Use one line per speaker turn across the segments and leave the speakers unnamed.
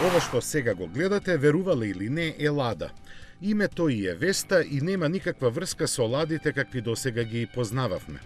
Ова што сега го гледате, верувале или не, е Лада. Името и е Веста и нема никаква врска со ладите какви досега ги познававме.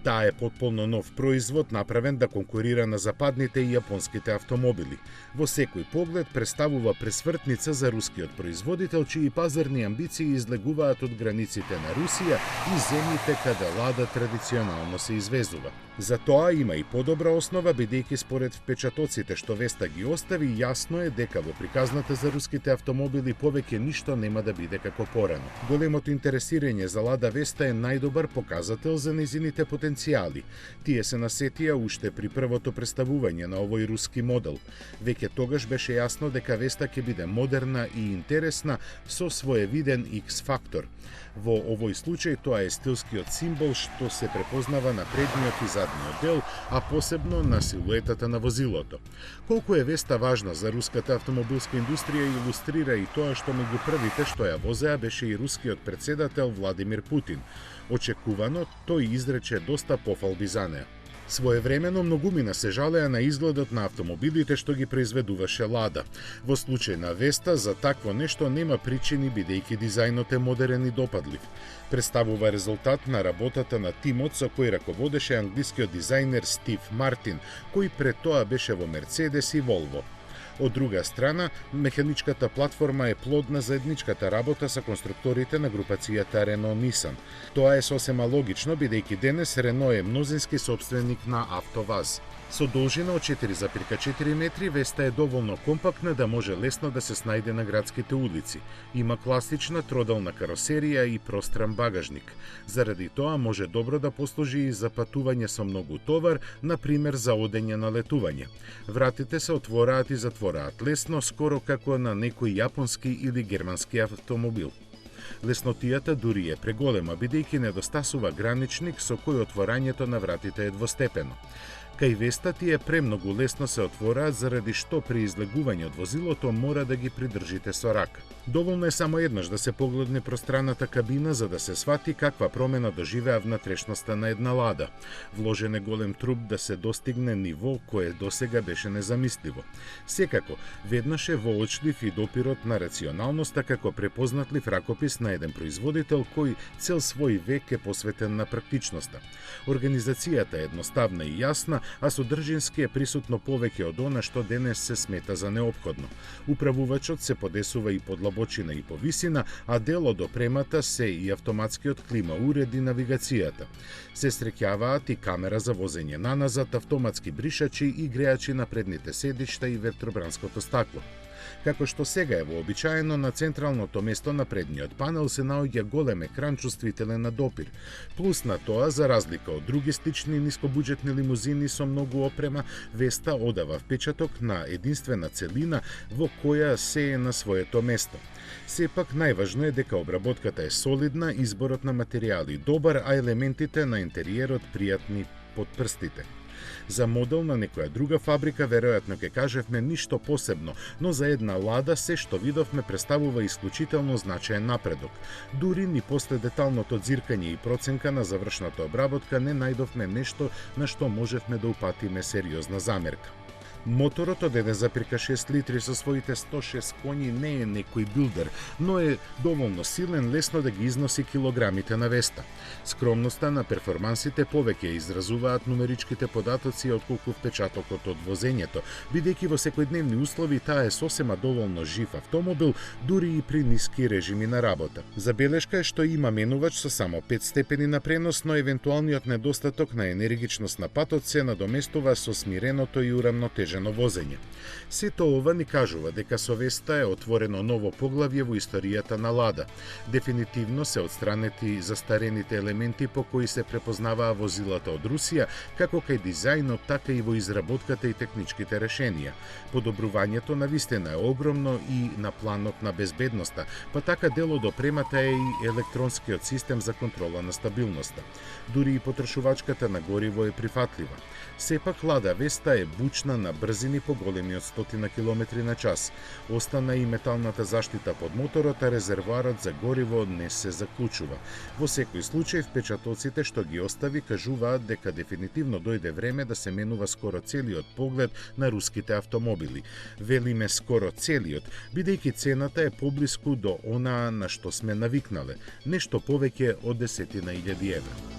Таа е потполно нов производ, направен да конкурира на западните и јапонските автомобили. Во секој поглед представува пресвртница за рускиот производител, чии пазарни амбиции излегуваат од границите на Русија и земјите каде Лада традиционално се извезува. За тоа има и подобра основа, бидејќи според впечатоците што Веста ги остави, јасно е дека во приказната за руските автомобили повеќе ништо нема да биде како порано. Големото интересирање за Лада Веста е најдобар показател за незините потенцијали. Тие се насетија уште при првото представување на овој руски модел. Веќе тогаш беше јасно дека Веста ќе биде модерна и интересна со своевиден X-фактор. Во овој случај тоа е стилскиот символ што се препознава на предниот и задниот дел, а посебно на силуетата на возилото. Колку е Веста важна за руската автомобилска индустрија илустрира и тоа што меѓу првите што ја возеа беше и рускиот претседател Владимир Путин. Очекувано, тој изрече доста пофалби за неа. Своевремено многумина се жалеа на изгледот на автомобилите што ги произведуваше Лада. Во случај на Веста, за такво нешто нема причини, бидејќи дизајнот е модерен и допадлив. Представува резултат на работата на тимот со кој раководеше англискиот дизајнер Стив Мартин, кој пред тоа беше во Мерцедес и Волво. Од друга страна, механичката платформа е плод на заедничката работа со конструкторите на групацијата Рено-Нисан. Тоа е сосема логично, бидејќи денес Рено е мнозински сопственик на АвтоВАЗ. Со должина од 4,4 метри, Веста е доволно компактна да може лесно да се снајде на градските улици. Има класична троделна каросерија и простран багажник. Заради тоа може добро да послужи и за патување со многу товар, на пример за одење на летување. Вратите се отвораат и затвораат лесно, скоро како на некој јапонски или германски автомобил. Леснотијата дури е преголема, бидејќи недостасува граничник со кој отворањето на вратите е двостепено. Кај Веста тие премногу лесно се отвораат, заради што при излегување од возилото мора да ги придржите со рака. Доволно е само еднаш да се погледне пространната кабина за да се свати каква промена доживеа внатрешноста на една Лада. Вложен е голем труд да се достигне ниво кое досега беше незамисливо. Секако, веднаш е воочлив и допирот на рационалноста како препознатлив ракопис на еден производител кој цел свој век е посветен на практичноста. Организацијата е едноставна и јасна, а содржински е присутно повеќе од она што денес се смета за неопходно. Управувачот се подесува и по длабочина и по висина, а дел од опремата се и автоматскиот клима уред и навигацијата. Се среќаваат и камера за возење наназад, автоматски бришачи и греачи на предните седишта и ветробранското стакло. Како што сега е вообичаено, на централното место на предниот панел се наоѓа голем екран чувствителен на допир. Плюс на тоа, за разлика од други слични нискобуџетни лимузини со многу опрема, Веста одава впечаток на единствена целина во која се е на своето место. Сепак најважно е дека обработката е солидна, изборот на материјали добар, а елементите на интериерот пријатни под прстите. За модел на некоја друга фабрика веројатно ќе кажевме ништо посебно, но за една Лада се што видовме представува исклучително значаен напредок. Дури ни после деталното ѕиркање и проценка на завршната обработка не најдовме нешто на што можевме да упатиме сериозна замерка. Моторот од 1,6 литри со своите 106 коњи не е некој билдер, но е доволно силен лесно да ги износи килограмите на Веста. Скромноста на перформансите повеќе изразуваат нумеричките податоци отколку впечатокот од возењето, бидејќи во секојдневни услови таа е сосема доволно жив автомобил, дури и при ниски режими на работа. Забелешка е што има менувач со само 5 степени на пренос, но евентуалниот недостаток на енергичност на патот се надоместува со смиреното и урамнотежено возење. Сето ова ни кажува дека со Веста е отворено ново поглавје во историјата на Лада. Дефинитивно се отстранети застарените елементи по кои се препознаваа возилата од Русија, како кај дизајнот, така и во изработката и техничките решенија. Подобрувањето навистина е огромно и на планот на безбедноста, па така дел од опремата е и електронскиот систем за контрола на стабилноста. Дури и потрошувачката на гориво е прифатлива. Сепак Лада Веста е бучна на брзини поголеми од 100 км на час. Остана и металната заштита под моторот, а резервоарот за гориво не се заклучува. Во секој случај, впечатоците што ги остави кажуваат дека дефинитивно дојде време да се менува скоро целиот поглед на руските автомобили. Велиме скоро целиот, бидејќи цената е поблиску до онаа на што сме навикнале, нешто повеќе од 10.000 евра.